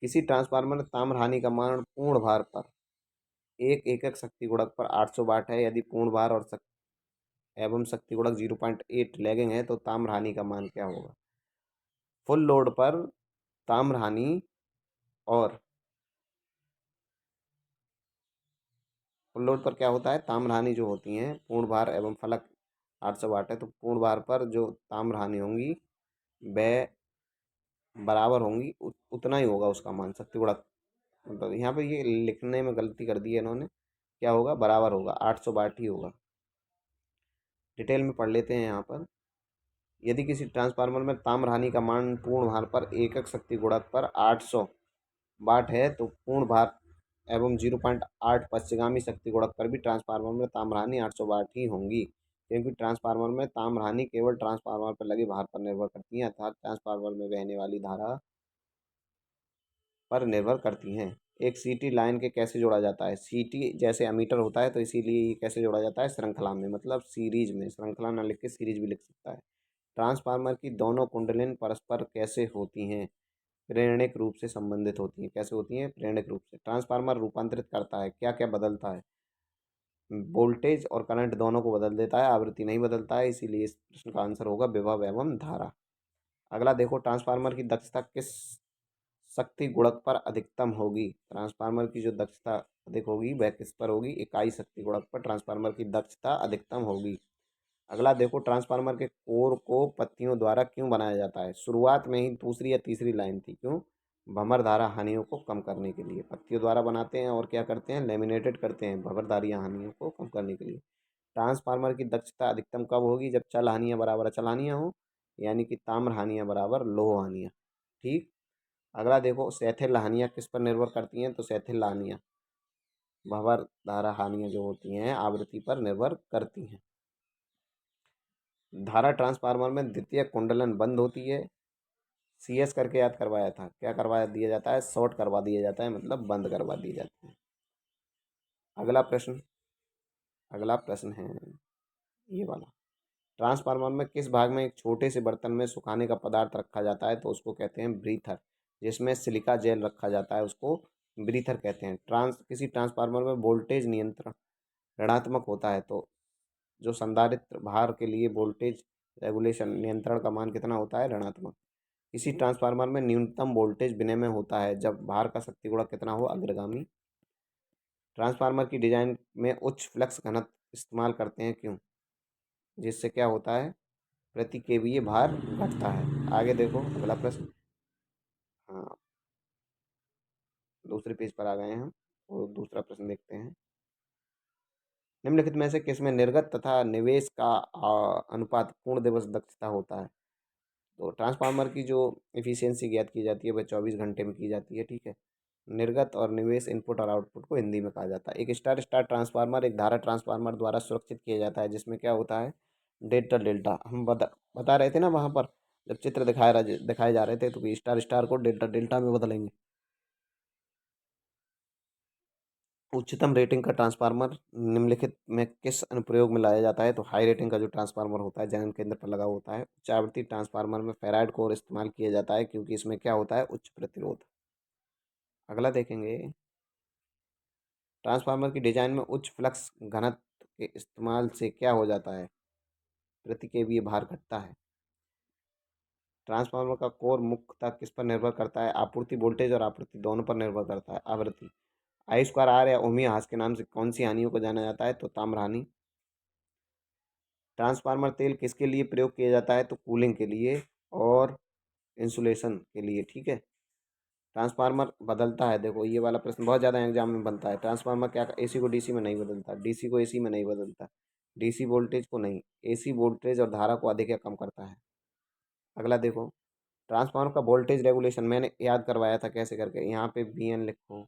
Speaker 1: किसी ट्रांसफार्मर में ताम्र हानि का मान पूर्ण भार पर एक एकक शक्ति गुणक पर 800 वाट है। यदि पूर्ण भार और एवं शक्ति गुणक 0.8 लैगिंग है तो ताम्र हानि का मान क्या होगा? फुल लोड पर ताम्र हानि और फुल लोड पर क्या होता है? ताम्र हानि जो होती हैं, पूर्ण भार एवं फलक 800 वाट है तो पूर्ण भार पर जो ताम्र हानि होंगी वह बराबर होंगी, उतना ही होगा उसका मान, शक्ति गुणक। मतलब यहाँ पे ये लिखने में गलती कर दी है इन्होंने। क्या होगा? बराबर होगा, 800 वाट ही होगा। डिटेल में पढ़ लेते हैं यहाँ पर। यदि किसी ट्रांसफार्मर में ताम्र हानि का मान पूर्ण भार पर एकक शक्ति गुणक पर 800 वाट है तो पूर्ण भार एवं 0.8 पश्चिगामी शक्ति गुणक पर भी ट्रांसफार्मर में ताम्र हानि 800 वाट ही होंगी, क्योंकि ट्रांसफार्मर में ताम्र हानि केवल ट्रांसफार्मर पर लगे भार पर निर्भर करती है, अर्थात ट्रांसफार्मर में बहने वाली धारा पर निर्भर करती हैं। एक सीटी लाइन के कैसे जोड़ा जाता है? सीटी जैसे अमीटर होता है तो इसीलिए ये कैसे जोड़ा जाता है? श्रृंखला में, मतलब सीरीज में। श्रृंखला ना लिख के सीरीज भी लिख सकता है। ट्रांसफार्मर की दोनों कुंडलिन परस्पर कैसे होती हैं? प्रेरणिक रूप से संबंधित होती हैं। कैसे होती हैं? प्रेरणिक रूप से। ट्रांसफार्मर रूपांतरित करता है, क्या क्या बदलता है? वोल्टेज और करंट दोनों को बदल देता है, आवृत्ति नहीं बदलता है, इसीलिए इस प्रश्न का आंसर होगा विभव एवं धारा। अगला देखो, ट्रांसफार्मर की दक्षता किस शक्ति गुणक पर अधिकतम होगी? ट्रांसफार्मर की जो दक्षता अधिक होगी वह किस पर होगी? इकाई शक्ति गुणक पर ट्रांसफार्मर की दक्षता अधिकतम होगी। अगला देखो, ट्रांसफार्मर के कोर को पत्तियों द्वारा क्यों बनाया जाता है? शुरुआत में ही दूसरी या तीसरी लाइन थी, क्यों? भंवर धारा हानियों को कम करने के लिए पत्तियों द्वारा बनाते हैं, और क्या करते हैं? लेमिनेटेड करते हैं भंवर धारा हानियों को कम करने के लिए। ट्रांसफार्मर की दक्षता अधिकतम कब होगी? जब चल हानियाँ बराबर अचल हानियाँ हो, यानी कि ताम्र हानियाँ बराबर लोह हानियाँ। ठीक। अगला देखो, शैथिल हानियाँ किस पर निर्भर करती हैं? तो शैथिल हानियाँ भंवर धारा हानियाँ जो होती हैं आवृत्ति पर निर्भर करती हैं। धारा ट्रांसफार्मर में द्वितीय कुंडलन बंद होती है। CS करके याद करवाया था, क्या करवा दिया जाता है? शॉर्ट करवा दिया जाता है, मतलब बंद करवा दिए जाते हैं। अगला प्रश्न, अगला प्रश्न है ये वाला। ट्रांसफार्मर में किस भाग में एक छोटे से बर्तन में सुखाने का पदार्थ रखा जाता है? तो उसको कहते हैं ब्रीथर। जिसमें सिलिका जेल रखा जाता है उसको ब्रीथर कहते हैं। किसी ट्रांसफार्मर में वोल्टेज नियंत्रण ऋणात्मक होता है तो जो संधारित्र भार के लिए वोल्टेज रेगुलेशन नियंत्रण का मान कितना होता है? ऋणात्मक। किसी ट्रांसफार्मर में न्यूनतम वोल्टेज विनिमय होता है जब भार का शक्ति गुणक कितना हो? अग्रगामी। ट्रांसफार्मर की डिजाइन में उच्च फ्लक्स घनत्व इस्तेमाल करते हैं, क्यों? जिससे क्या होता है, प्रति केवीए भार घटता है। आगे देखो अगला प्रश्न। हाँ, दूसरे पेज पर आ गए हैं हम, और दूसरा प्रश्न देखते हैं। निम्नलिखित में से किसमें निर्गत तथा निवेश का अनुपात पूर्ण दिवस दक्षता होता है? तो ट्रांसफार्मर की जो इफिशियंसी ज्ञात की जाती है वह 24 घंटे में की जाती है, ठीक है। निर्गत और निवेश इनपुट और आउटपुट को हिंदी में कहा जाता है। एक स्टार स्टार ट्रांसफार्मर एक धारा ट्रांसफार्मर द्वारा सुरक्षित किया जाता है, जिसमें क्या होता है, डेल्टा डेल्टा हम बता रहे थे ना वहाँ पर, जब चित्र दिखाए जा रहे थे, तो कि स्टार स्टार को डेल्टा डेल्टा में बदलेंगे। उच्चतम रेटिंग का ट्रांसफार्मर निम्नलिखित में किस अनुप्रयोग में लाया जाता है? तो हाई रेटिंग का जो ट्रांसफार्मर होता है जनन केंद्र पर लगा होता है। उच्च आवृत्ति ट्रांसफार्मर में फेराइड कोर इस्तेमाल किया जाता है, क्योंकि इसमें क्या होता है, उच्च प्रतिरोध। अगला देखेंगे, ट्रांसफार्मर की डिजाइन में उच्च फ्लक्स घनत्व के इस्तेमाल से क्या हो जाता है, प्रति केवीए भार घटता है। ट्रांसफार्मर का कोर मुख्यतः किस पर निर्भर करता है? आपूर्ति वोल्टेज और आपूर्ति दोनों पर निर्भर करता है। आवृत्ति, आई स्क्वायर आर या ओमी ह्रास के नाम से कौन सी हानियों को जाना जाता है? तो ताम्र हानि। ट्रांसफार्मर तेल किसके लिए प्रयोग किया जाता है? तो कूलिंग के लिए और इंसुलेशन के लिए, ठीक है। ट्रांसफार्मर बदलता है, देखो ये वाला प्रश्न बहुत ज़्यादा एग्जाम में बनता है। ट्रांसफार्मर क्या एसी को डीसी में नहीं बदलता, डीसी को एसी में नहीं बदलता, डीसी वोल्टेज को नहीं, एसी वोल्टेज और धारा को अधिक या कम करता है। अगला देखो, ट्रांसफार्मर का वोल्टेज रेगुलेशन मैंने याद करवाया था कैसे करके। यहाँ पे बी एन लिखो,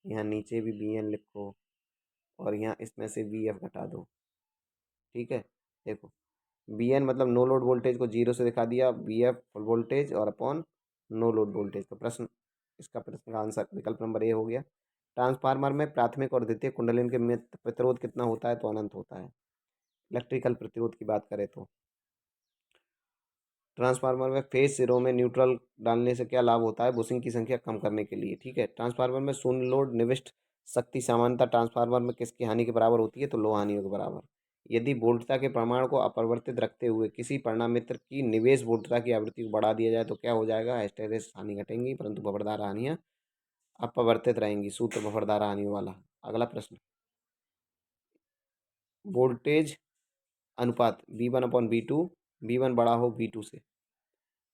Speaker 1: यहाँ नीचे भी बी एन लिखो, और यहाँ इसमें से वी एफ घटा दो, ठीक है। देखो, बी एन मतलब नो लोड वोल्टेज को जीरो से दिखा दिया, बी एफ फुल वोल्टेज और अपॉन नो लोड वोल्टेज। तो प्रश्न का आंसर विकल्प नंबर ए हो गया। ट्रांसफार्मर में प्राथमिक और द्वितीय कुंडलिन के में प्रतिरोध कितना होता है? तो अनंत होता है। इलेक्ट्रिकल प्रतिरोध की बात करें तो ट्रांसफार्मर में फेज सिरों में न्यूट्रल डालने से क्या लाभ होता है? बुशिंग की संख्या कम करने के लिए, ठीक है। ट्रांसफार्मर में शून्य लोड निविष्ट शक्ति सामान्यतः ट्रांसफार्मर में किसकी हानि के बराबर होती है? तो लो हानियों के बराबर। यदि वोल्टता के प्रमाण को अपरिवर्तित रखते हुए किसी परिणामित्र की निवेश वोल्टता की आवृत्ति को बढ़ा दिया जाए तो क्या हो जाएगा? हिस्टैरिसीस हानि घटेंगी, परंतु बफरदार हानियां अपरिवर्तित रहेंगी। सूत्र बफरदार हानियों वाला। अगला प्रश्न, वोल्टेज अनुपात B one upon B two, B one बड़ा हो बी टू से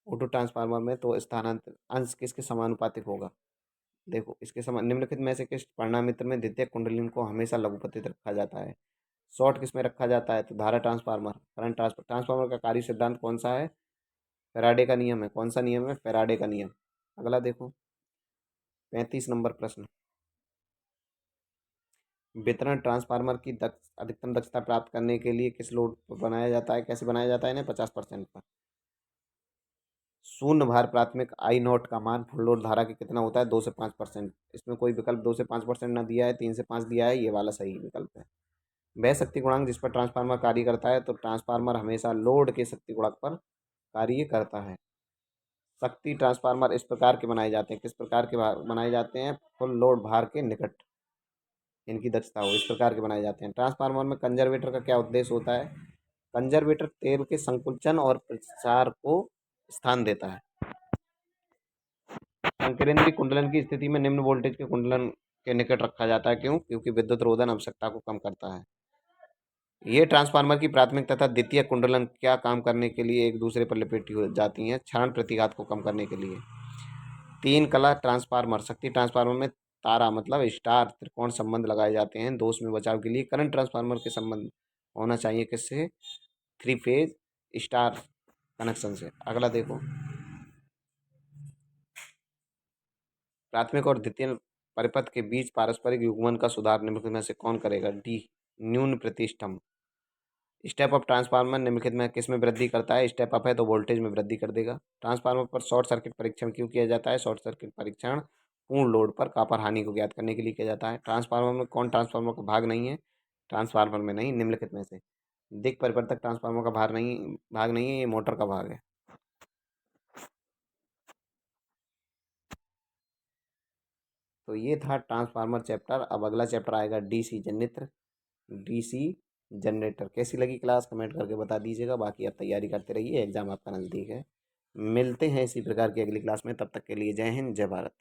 Speaker 1: ऑटो ट्रांसफार्मर में, तो स्थानांतर अंश किसके समानुपातिक होगा? देखो इसके समान निम्नलिखित में से किस परिणामित्र में द्वितीय कुंडलिन को हमेशा लघुपतित रखा जाता है? शॉर्ट किस में रखा जाता है? तो धारा ट्रांसफार्मर, करंट ट्रांसफार्मर का कार्य सिद्धांत कौन सा है? फैराडे का नियम है। कौन सा नियम है? फैराडे का नियम। अगला देखो, 35 नंबर प्रश्न, वितरण ट्रांसफार्मर की अधिकतम दक्षता प्राप्त करने के लिए किस लोड पर बनाया जाता है? कैसे बनाया जाता है इन्हें? 50% पर। शून्य भार प्राथमिक आई नॉट का मान फुल लोड धारा के कितना होता है? 2 से 5%। इसमें कोई विकल्प 2 से 5% ना दिया है, 3 से 5 दिया है, ये वाला सही विकल्प है। वह शक्ति गुणांक जिस पर ट्रांसफार्मर कार्य करता है, तो ट्रांसफार्मर हमेशा लोड के शक्ति गुणक पर कार्य करता है। शक्ति ट्रांसफार्मर इस प्रकार के बनाए जाते हैं, किस प्रकार के बनाए जाते हैं? फुल लोड भार के निकट इनकी दक्षता हो, इस प्रकार के बनाए जाते हैं। ट्रांसफार्मर में कंजर्वेटर का क्या उद्देश्य होता है? कंजर्वेटर तेल के संकुचन और प्रसार को स्थान देता है। संकेंद्रीय कुंडलन की स्थिति में निम्न वोल्टेज के कुंडलन के निकट रखा जाता है। क्यों? क्योंकि विद्युत रोधन आवश्यकता को कम करता है। ये ट्रांसफार्मर की प्राथमिक तथा द्वितीय कुंडलन क्या काम करने के लिए एक दूसरे पर लिपटी हो जाती हैं? क्षरण प्रतिघात को कम करने के लिए। तीन कला ट्रांसफार्मर, शक्ति ट्रांसफार्मर में तारा मतलब स्टार त्रिकोण संबंध लगाए जाते हैं दोष में बचाव के लिए। करंट ट्रांसफार्मर के संबंध होना चाहिए किससे? थ्री फेज स्टार कनेक्शन से। अगला देखो, प्राथमिक और द्वितीय परिपथ के बीच पारस्परिक युग्मन का सुधार निम्नलिखित में से कौन करेगा? डी, न्यून प्रतिष्ठम। स्टेप अप ट्रांसफार्मर निम्नलिखित में किस में वृद्धि करता है? स्टेप अप है तो वोल्टेज में वृद्धि कर देगा। ट्रांसफार्मर पर शॉर्ट सर्किट परीक्षण क्यों किया जाता है? शॉर्ट सर्किट परीक्षण पूर्ण लोड पर कॉपर हानि को ज्ञात करने के लिए किया जाता है। ट्रांसफार्मर में कौन ट्रांसफार्मर का भाग नहीं है? ट्रांसफार्मर में नहीं, निम्नलिखित में से दिक परिवर्तक ट्रांसफार्मर का भाग नहीं है, ये मोटर का भाग है। तो ये था ट्रांसफार्मर चैप्टर। अब अगला चैप्टर आएगा डीसी जनरेटर। डीसी जनरेटर कैसी लगी क्लास? कमेंट करके बता दीजिएगा। बाकी आप तैयारी करते रहिए, एग्जाम आपका नज़दीक है। मिलते हैं इसी प्रकार की अगली क्लास में, तब तक के लिए जय हिंद, जय भारत।